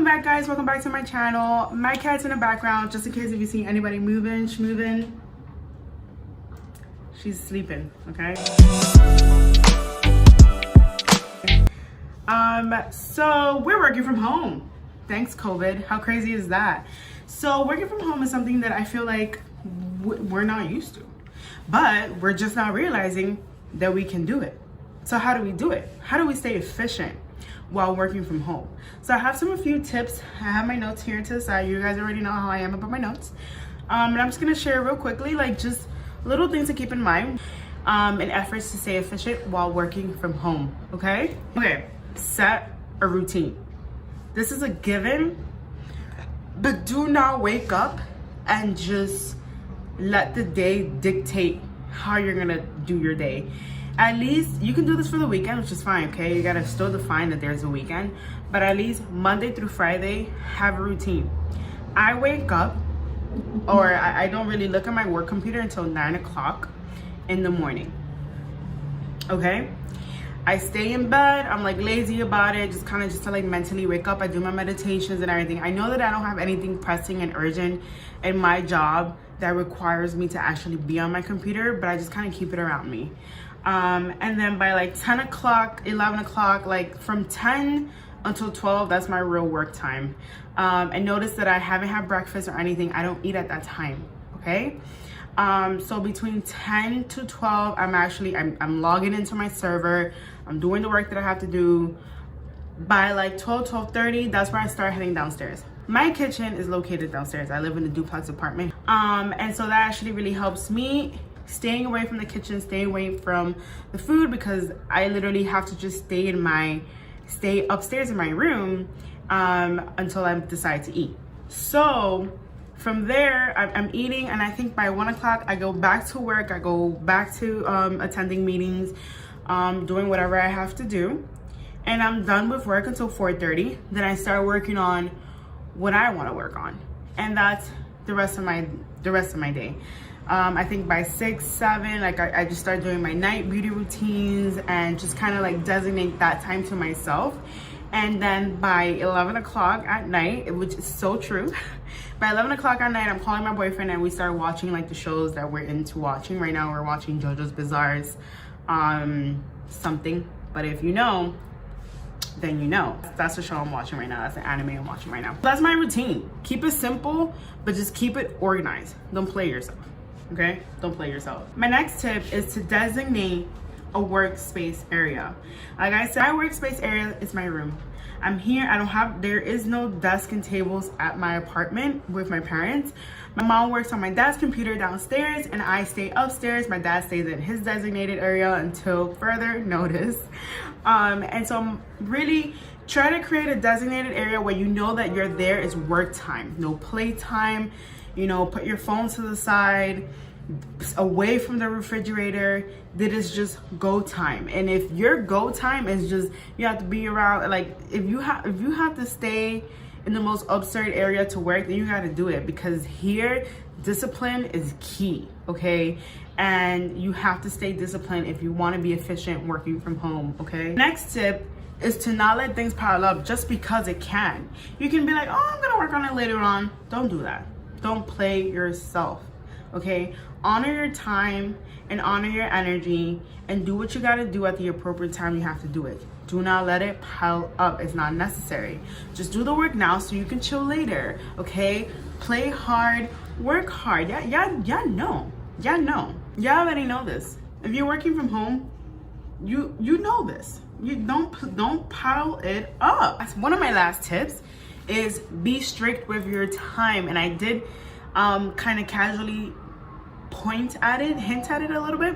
back, guys. Welcome back to my channel. My cat's in the background, just in case if you see anybody moving, schmoving. She's sleeping, okay? So we're working from home. Thanks, COVID. How crazy is that? So working from home is something that I feel like we're not used to, but we're just not realizing that we can do it. So how do we do it? How do we stay efficient while working from home? So I have a few tips. I have my notes here to the side. You guys already know how I am about my notes. And I'm just gonna share real quickly, like just little things to keep in mind in efforts to stay efficient while working from home, okay? Okay, set a routine. This is a given, but do not wake up and just let the day dictate how you're gonna do your day. At least you can do this for the weekend, which is fine, okay? You gotta still define that there's a weekend, but at least Monday through Friday, have a routine. I wake up, or I don't really look at my work computer until 9 o'clock in the morning, okay? I stay in bed, I'm like lazy about it, just to like mentally wake up. I do my meditations and everything. I know that I don't have anything pressing and urgent in my job that requires me to actually be on my computer, but I just kind of keep it around me. And then by like 10 o'clock, 11 o'clock, like from 10 until 12, that's my real work time. And notice that I haven't had breakfast or anything. I don't eat at that time, okay? So between 10 to 12, I'm logging into my server. I'm doing the work that I have to do. By like 12:30, that's where I start heading downstairs. My kitchen is located downstairs. I live in a duplex apartment. And so that actually really helps me staying away from the kitchen, staying away from the food, because I literally have to just stay upstairs in my room until I decide to eat. So from there, I'm eating, and I think by 1 o'clock, I go back to work. I go back to attending meetings, doing whatever I have to do. And I'm done with work until 4:30. Then I start working on what I want to work on. And that's the rest of my day. I think by 6, 7, like I just start doing my night beauty routines and just kind of like designate that time to myself. And then by 11 o'clock at night, which is so true, by 11 o'clock at night, I'm calling my boyfriend and we start watching like the shows that we're into watching. Right now, we're watching JoJo's Bizarre's something. But if you know, then you know. That's the show I'm watching right now. That's the anime I'm watching right now. That's my routine. Keep it simple, but just keep it organized. Don't play yourself, okay? Don't play yourself. My next tip is to designate a workspace area. Like I said, my workspace area is my room. I'm here, there is no desk and tables at my apartment with my parents. My mom works on my dad's computer downstairs and I stay upstairs. My dad stays in his designated area until further notice. And so I'm really trying to create a designated area where you know that you're there is work time, no play time. You know, put your phone to the side, away from the refrigerator. That is just go time. And if your go time is just you have to be around, like if you have to stay in the most absurd area to work, then you got to do it, because here discipline is key, okay? And you have to stay disciplined if you want to be efficient working from home, okay? Next tip is to not let things pile up just because it can. You can be like, oh, I'm gonna work on it later on. Don't do that. Don't play yourself, okay? Honor your time and honor your energy and do what you gotta do at the appropriate time you have to do it. Do not let it pile up. It's not necessary. Just do the work now so you can chill later, okay? Play hard, work hard. Y'all know. Y'all already know this. If you're working from home, you know this. You don't pile it up. That's one of my last tips, is be strict with your time. And I did kind of casually hint at it a little bit.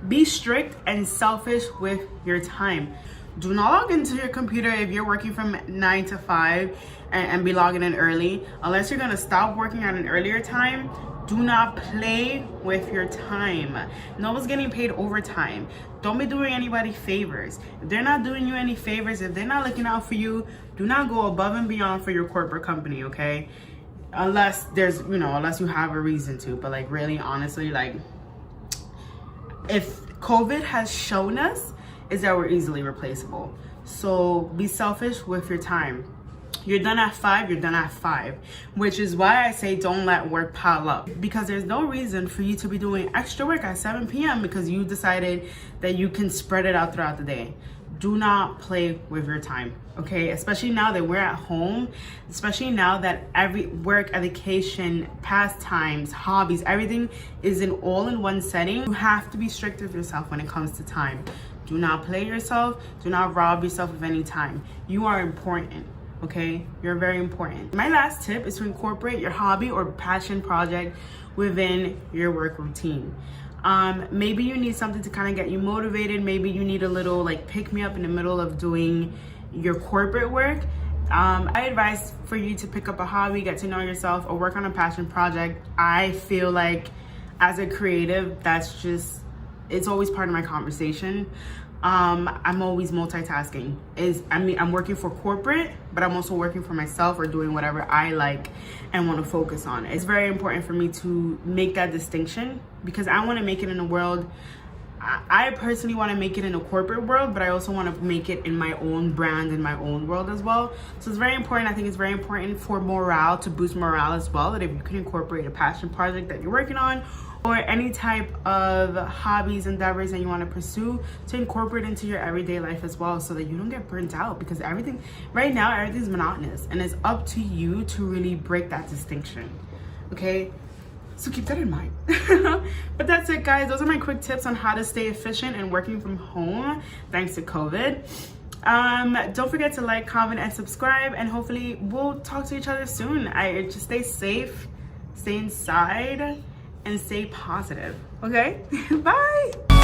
Be strict and selfish with your time. Do not log into your computer if you're working from 9 to 5 and be logging in early. Unless you're gonna stop working at an earlier time, do not play with your time. No one's getting paid overtime. Don't be doing anybody favors. If they're not doing you any favors, if they're not looking out for you, do not go above and beyond for your corporate company, okay? Unless unless you have a reason to. But like really, honestly, like if COVID has shown us is that we're easily replaceable. So be selfish with your time. You're done at 5, you're done at 5, which is why I say don't let work pile up, because there's no reason for you to be doing extra work at 7 p.m. because you decided that you can spread it out throughout the day. Do not play with your time, okay? Especially now that we're at home, especially now that every work, education, pastimes, hobbies, everything is all in one setting. You have to be strict with yourself when it comes to time. Do not play yourself. Do not rob yourself of any time. You are important, okay? You're very important. My last tip is to incorporate your hobby or passion project within your work routine. Maybe you need something to kind of get you motivated. Maybe you need a little like pick me up in the middle of doing your corporate work. I advise for you to pick up a hobby, get to know yourself, or work on a passion project. I feel like as a creative, it's always part of my conversation. I'm always multitasking. I'm working for corporate, but I'm also working for myself or doing whatever I like and want to focus on. It's very important for me to make that distinction because I want to make it in a world. I personally want to make it in a corporate world, but I also want to make it in my own brand, in my own world as well. So it's very important. I think it's very important for morale, to boost morale as well, that if you can incorporate a passion project that you're working on or any type of hobbies, endeavors that you want to pursue, to incorporate into your everyday life as well, so that you don't get burnt out, because right now everything's monotonous and it's up to you to really break that distinction, okay? So keep that in mind. But that's it, guys. Those are my quick tips on how to stay efficient and working from home thanks to COVID. Don't forget to like, comment, and subscribe, and hopefully we'll talk to each other soon. Just stay safe, stay inside, and stay positive, okay? Bye.